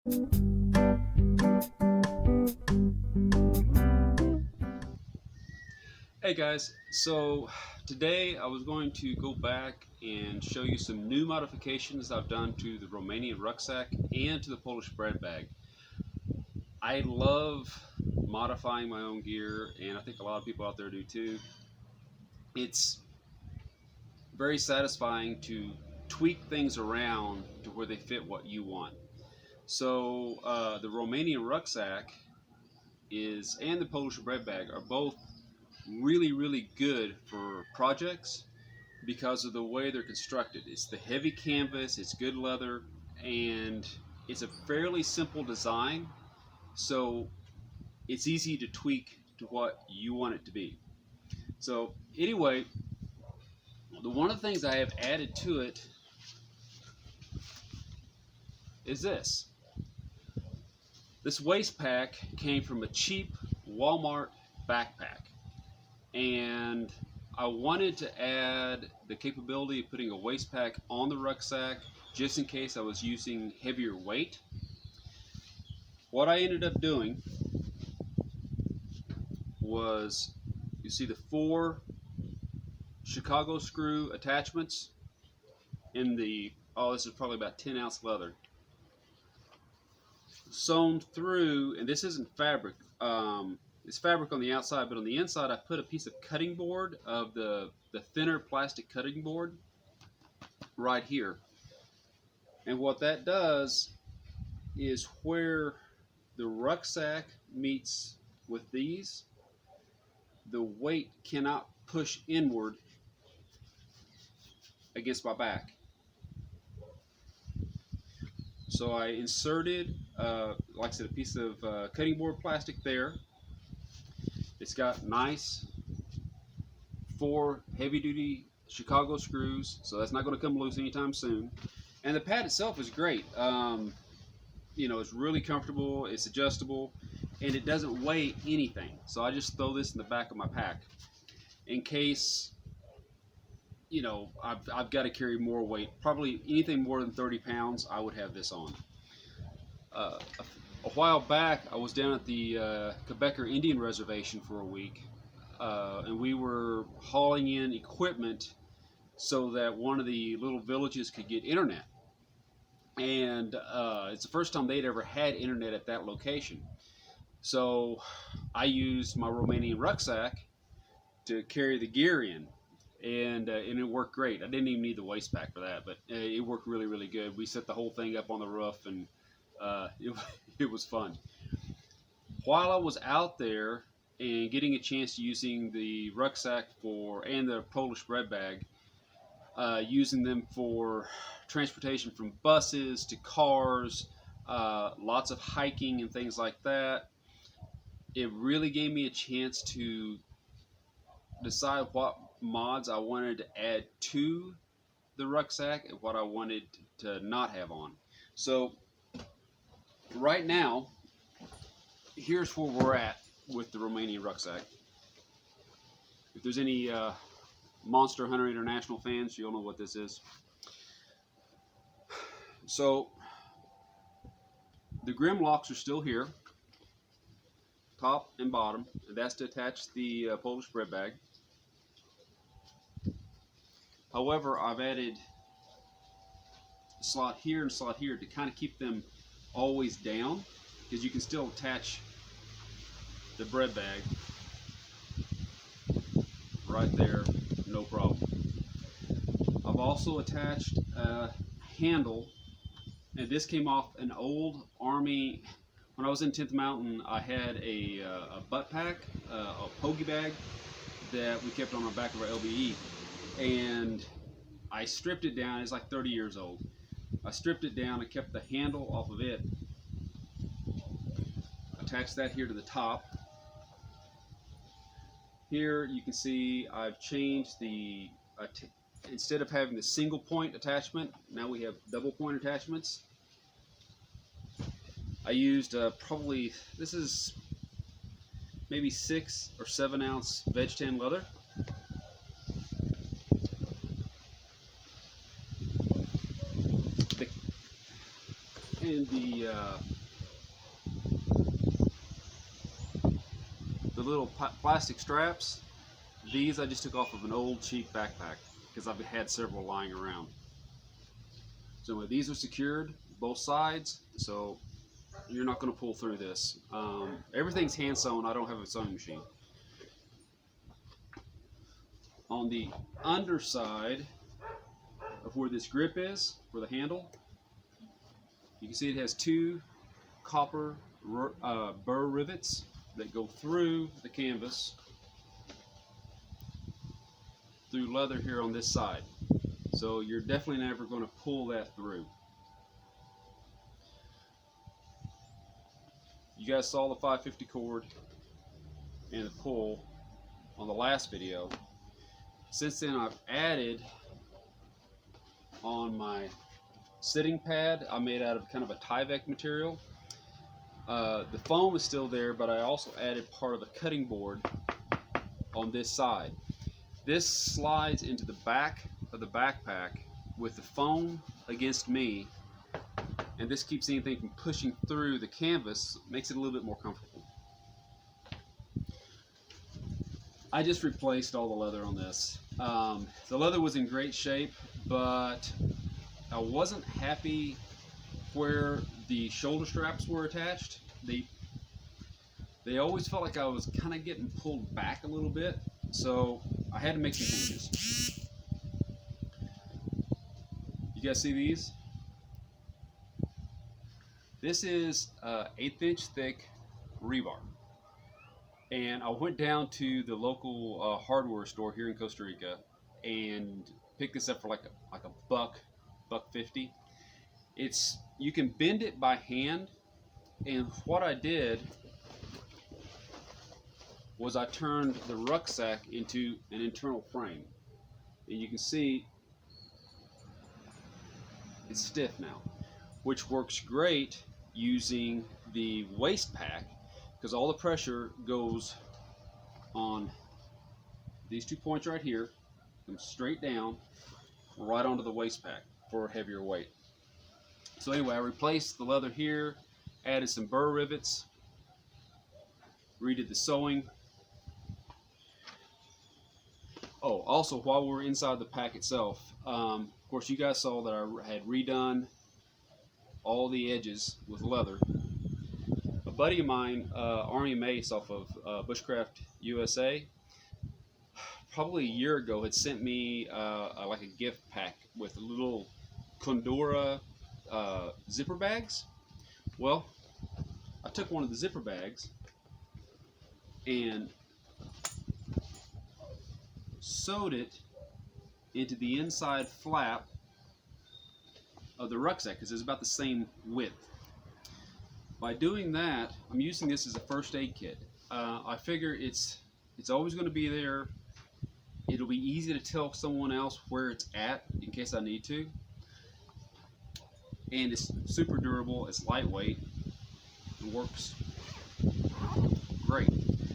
Hey guys, so today I was going to go back and show you some new modifications I've done to the Romanian rucksack and to the Polish bread bag. I love modifying my own gear, and I think a lot of people out there do too. It's very satisfying to tweak things around to where they fit what you want. So the Romanian rucksack and the Polish bread bag are both really good for projects because of the way they're constructed. It's the heavy canvas, it's good leather, and it's a fairly simple design, so it's easy to tweak to what you want it to be. So anyway, one of the things I have added to it is this. This waist pack came from a cheap Walmart backpack, and I wanted to add the capability of putting a waist pack on the rucksack just in case I was using heavier weight. What I ended up doing was, you see the 4 Chicago screw attachments in the, this is probably about 10-ounce leather, sewn through, and this isn't fabric, it's fabric on the outside, but on the inside I put a piece of cutting board of the thinner plastic cutting board right here. And what that does is where the rucksack meets with these, the weight cannot push inward against my back. So I inserted, like I said, a piece of cutting board plastic there. It's got nice 4 heavy-duty Chicago screws, so that's not going to come loose anytime soon. And the pad itself is great. You know, it's really comfortable, it's adjustable, and it doesn't weigh anything. So I just throw this in the back of my pack in case, you know, I've got to carry more weight. Probably anything more than 30 pounds, I would have this on. A while back, I was down at the Quebecer Indian Reservation for a week, and we were hauling in equipment so that one of the little villages could get internet. And it's the first time they'd ever had internet at that location. So I used my Romanian rucksack to carry the gear in, and it worked great. I didn't even need the waist pack for that, but it worked really good. We set the whole thing up on the roof, and it was fun. While I was out there and getting a chance to using the rucksack and the Polish bread bag, using them for transportation from buses to cars, lots of hiking and things like that, it really gave me a chance to decide what mods I wanted to add to the rucksack and what I wanted to not have on. So right now, here's where we're at with the Romanian rucksack. If there's any Monster Hunter International fans, you'll know what this is. So the grim locks are still here, top and bottom, and that's to attach the Polish bread bag. However, I've added a slot here and a slot here to kind of keep them always down, because you can still attach the bread bag right there, no problem. I've also attached a handle, and this came off an old Army. When I was in 10th Mountain, I had a butt pack, a pogey bag that we kept on the back of our LBE, and I stripped it down. It's like 30 years old. I stripped it down and kept the handle off of it, attached that here to the top. Here you can see I've changed the, instead of having the single point attachment, now we have double point attachments. I used probably, this is maybe 6 or 7 ounce veg tan leather. And the little plastic straps, these I just took off of an old cheap backpack because I've had several lying around. So these are secured both sides, so you're not going to pull through this. Everything's hand sewn. I don't have a sewing machine. On the underside of where this grip is, for the handle, you can see it has two copper burr rivets that go through the canvas, through leather here on this side. So you're definitely never going to pull that through. You guys saw the 550 cord and the pull on the last video. Since then I've added on my sitting pad, I made out of kind of a Tyvek material. The foam is still there, but I also added part of a cutting board on this side. This slides into the back of the backpack with the foam against me, and this keeps anything from pushing through the canvas, makes it a little bit more comfortable. I just replaced all the leather on this. The leather was in great shape, but I wasn't happy where the shoulder straps were attached. They always felt like I was kind of getting pulled back a little bit, so I had to make some changes. You guys see these? This is 1/8 inch thick rebar, and I went down to the local hardware store here in Costa Rica and picked this up for like a $1.50. You can bend it by hand, and what I did was I turned the rucksack into an internal frame, and you can see it's stiff now, which works great using the waist pack because all the pressure goes on these 2 points right here, comes straight down right onto the waist pack for a heavier weight. So anyway, I replaced the leather here, added some burr rivets, redid the sewing. Oh, also while we're inside the pack itself, of course you guys saw that I had redone all the edges with leather. A buddy of mine, Army Mace off of Bushcraft USA, probably a year ago had sent me like a gift pack with little Condora zipper bags. Well, I took one of the zipper bags and sewed it into the inside flap of the rucksack because it's about the same width. By doing that, I'm using this as a first aid kit. I figure it's always going to be there. It'll be easy to tell someone else where it's at in case I need to. And it's super durable, it's lightweight, it works great.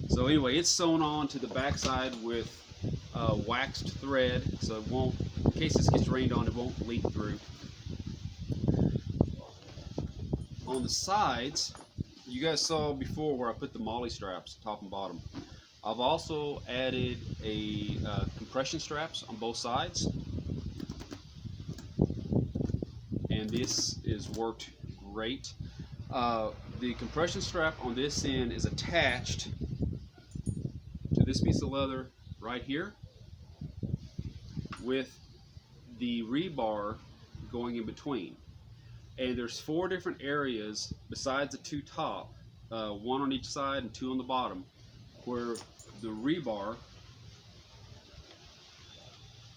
So anyway, it's sewn on to the backside with waxed thread, so it won't, in case this gets rained on, it won't leak through. On the sides, you guys saw before where I put the molly straps, top and bottom. I've also added a compression straps on both sides, and this is worked great. The compression strap on this end is attached to this piece of leather right here, with the rebar going in between. And there's 4 different areas besides the 2 top, 1 on each side and 2 on the bottom, where the rebar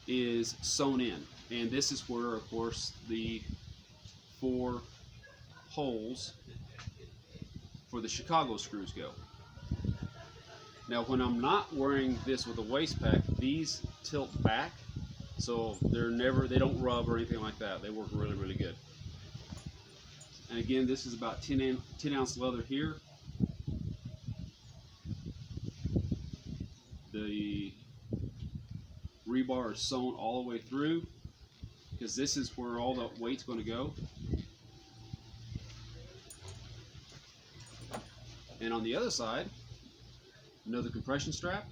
is sewn in. And this is where, of course, the 4 holes for the Chicago screws go. Now, when I'm not wearing this with a waist pack, these tilt back, so they don't rub or anything like that. They work really, really good. And again, this is about 10 ounce leather here. The rebar is sewn all the way through because this is where all the weight's going to go. And on the other side, another compression strap.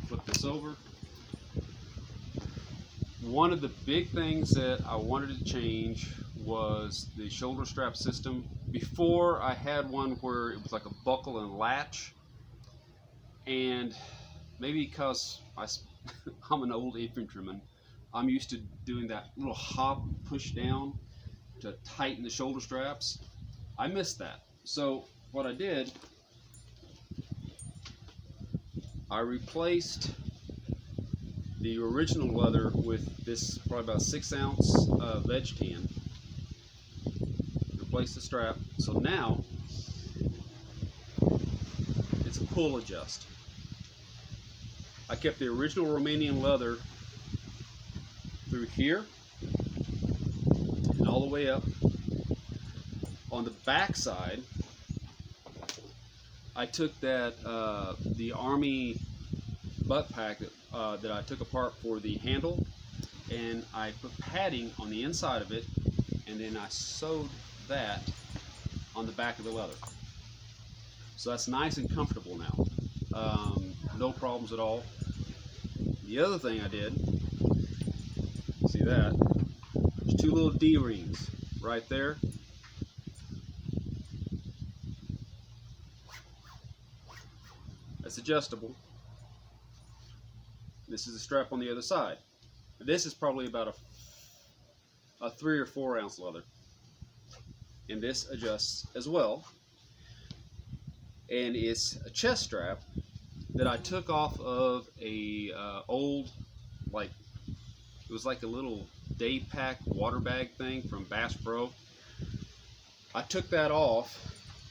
Flip this over. One of the big things that I wanted to change was the shoulder strap system. Before, I had one where it was like a buckle and latch, and maybe because I'm an old infantryman, I'm used to doing that little hop push down to tighten the shoulder straps. I missed that. So what I did, I replaced the original leather with this probably about 6-ounce veg tin. Replace the strap. So now it's a pull adjust. I kept the original Romanian leather through here and all the way up. On the back side, I took that the Army butt pack that I took apart for the handle, and I put padding on the inside of it, and then I sewed that on the back of the leather. So that's nice and comfortable now. No problems at all. The other thing I did, see that? There's 2 little D-rings right there. That's adjustable. This is a strap on the other side. This is probably about a 3 or 4 ounce leather. And this adjusts as well. And it's a chest strap that I took off of a old, like, it was like a little day pack water bag thing from Bass Pro. I took that off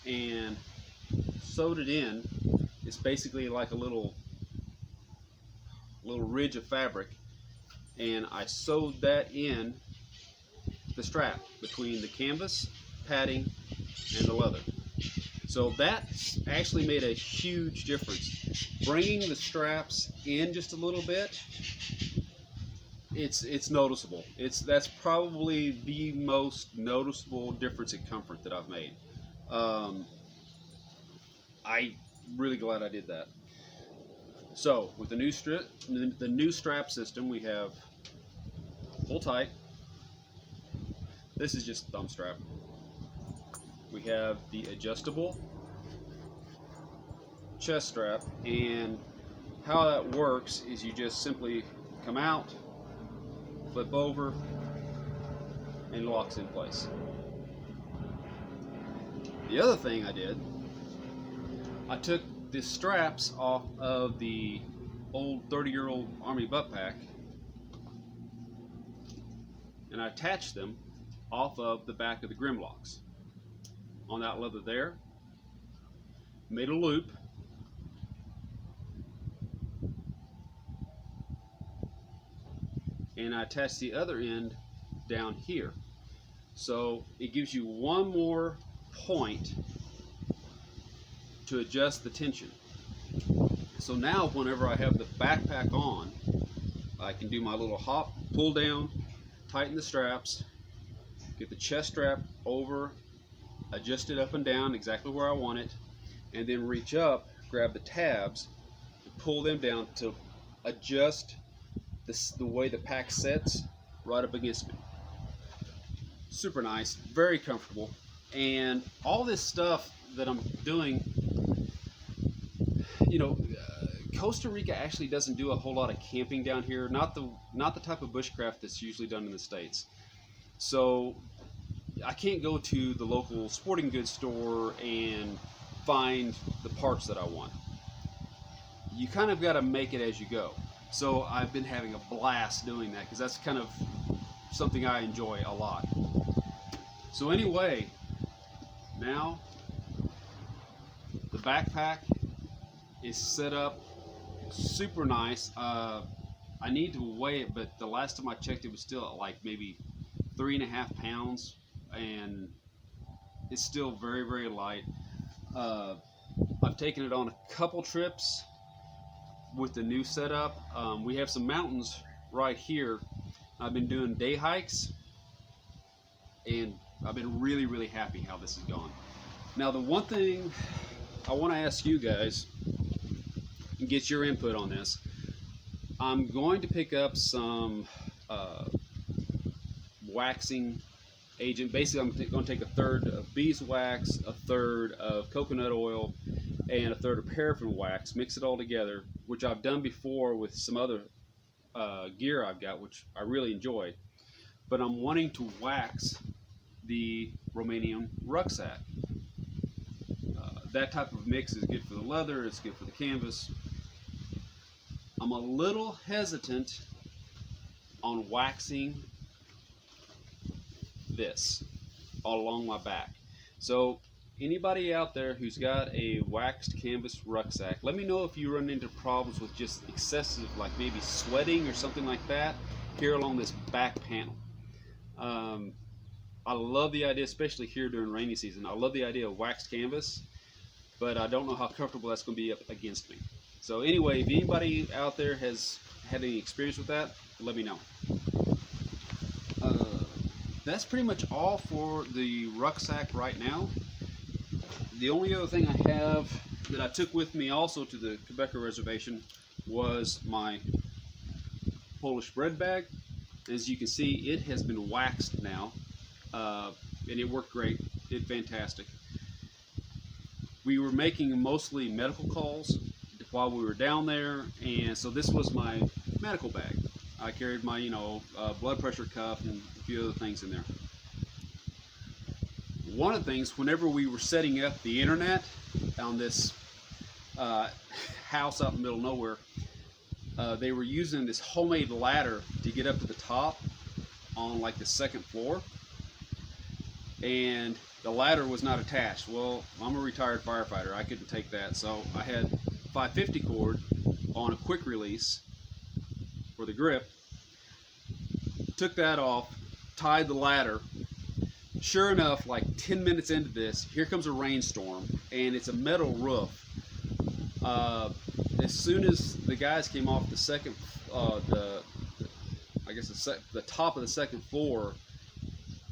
and sewed it in. It's basically like a little ridge of fabric, and I sewed that in the strap between the canvas, padding, and the leather. So that actually made a huge difference. Bringing the straps in just a little bit, it's noticeable. That's probably the most noticeable difference in comfort that I've made. I'm really glad I did that. So with the new strap system, we have pull tight. This is just thumb strap. We have the adjustable chest strap, and how that works is you just simply come out, flip over, and it locks in place. The other thing I did, I took the straps off of the old 30-year-old Army butt pack, and I attached them off of the back of the Grimlocks. On that leather there, made a loop, and I attached the other end down here. So it gives you one more point to adjust the tension. So now whenever I have the backpack on, I can do my little hop, pull down, tighten the straps, get the chest strap over, adjust it up and down exactly where I want it, and then reach up, grab the tabs, and pull them down to adjust the way the pack sets right up against me. Super nice, very comfortable, and all this stuff that I'm doing, you know, Costa Rica actually doesn't do a whole lot of camping down here, not the type of bushcraft that's usually done in the States. So I can't go to the local sporting goods store and find the parts that I want. You kind of got to make it as you go. So I've been having a blast doing that because that's kind of something I enjoy a lot. So anyway, now the backpack is set up super nice. I need to weigh it, but the last time I checked it was still at like maybe 3.5 pounds, and it's still very, very light. I've taken it on a couple trips with the new setup. We have some mountains right here. I've been doing day hikes, and I've been really, really happy how this has gone. Now, the one thing I want to ask you guys and get your input on this, I'm going to pick up some waxing agent. Basically, I'm going to take a third of beeswax, a third of coconut oil, and a third of paraffin wax, mix it all together, which I've done before with some other gear I've got, which I really enjoy. But I'm wanting to wax the Romanian rucksack. That type of mix is good for the leather, it's good for the canvas. I'm a little hesitant on waxing this all along my back. So anybody out there who's got a waxed canvas rucksack, let me know if you run into problems with just excessive, like maybe sweating or something like that here along this back panel. I love the idea, especially here during rainy season. I love the idea of waxed canvas, but I don't know how comfortable that's going to be up against me. So anyway, if anybody out there has had any experience with that, let me know. That's pretty much all for the rucksack right now. The only other thing I have that I took with me also to the Quebecer reservation was my Polish bread bag. As you can see, it has been waxed now, and it worked great. It did fantastic. We were making mostly medical calls while we were down there, and so this was my medical bag. I carried my, blood pressure cuff and a few other things in there. One of the things, whenever we were setting up the internet on this house out in the middle of nowhere, they were using this homemade ladder to get up to the top on like the second floor, and the ladder was not attached. Well, I'm a retired firefighter, I couldn't take that, so I had 550 cord on a quick release for the grip, took that off, tied the ladder. Sure enough, like 10 minutes into this, here comes a rainstorm, and it's a metal roof. As soon as the guys came off the second, the top of the second floor,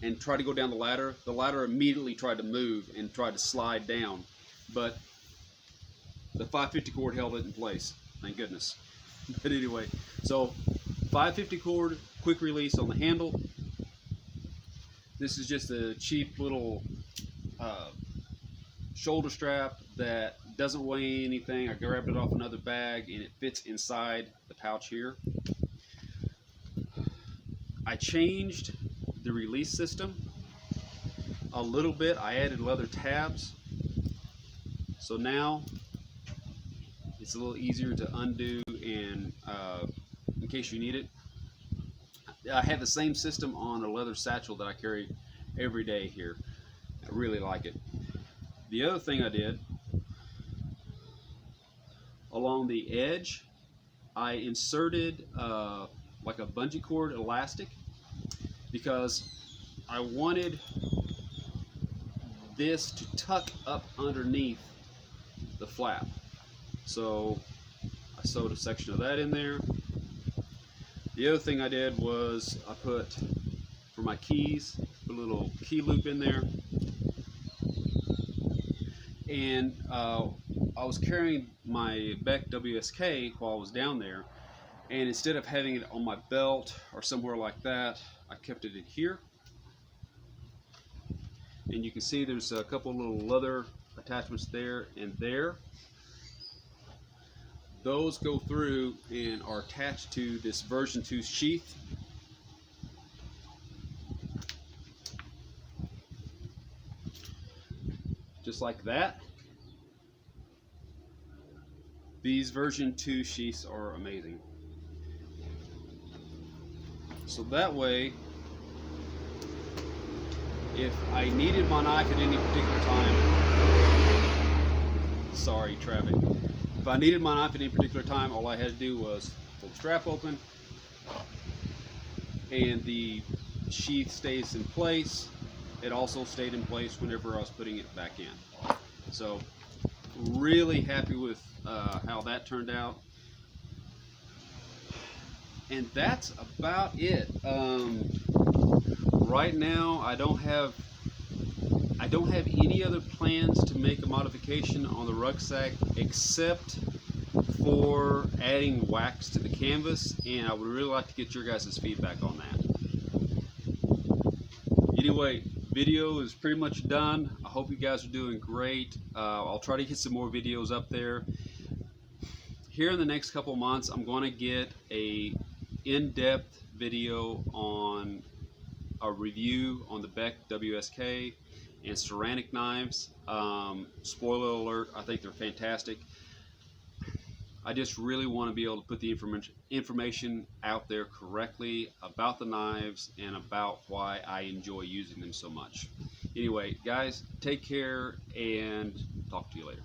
and tried to go down the ladder immediately tried to move and tried to slide down, but the 550 cord held it in place. Thank goodness. But anyway, so 550 cord, quick release on the handle. This is just a cheap little shoulder strap that doesn't weigh anything. I grabbed it off another bag and it fits inside the pouch here. I changed the release system a little bit. I added leather tabs, so now it's a little easier to undo and in case you need it. I have the same system on a leather satchel that I carry every day here. I really like it. The other thing I did, along the edge, I inserted like a bungee cord elastic, because I wanted this to tuck up underneath the flap. So I sewed a section of that in there. The other thing I did was I put, for my keys, put a little key loop in there. And I was carrying my Beck WSK while I was down there, and instead of having it on my belt or somewhere like that, I kept it in here. And you can see there's a couple little leather attachments there and there. Those go through and are attached to this version 2 sheath. Just like that. These version 2 sheaths are amazing. So that way, if I needed my knife at any particular time, sorry traffic, if I needed my knife at any particular time, all I had to do was pull the strap open and the sheath stays in place. It also stayed in place whenever I was putting it back in. So really happy with how that turned out. And that's about it. Right now I don't have I don't have any other plans to make a modification on the rucksack except for adding wax to the canvas, and I would really like to get your guys' feedback on that. Anyway, video is pretty much done. I hope you guys are doing great. I'll try to get some more videos up there. Here in the next couple months, I'm going to get a in-depth video on a review on the Beck WSK and ceramic knives. Spoiler alert, I think they're fantastic. I just really want to be able to put the information out there correctly about the knives and about why I enjoy using them so much. Anyway, guys, take care and talk to you later.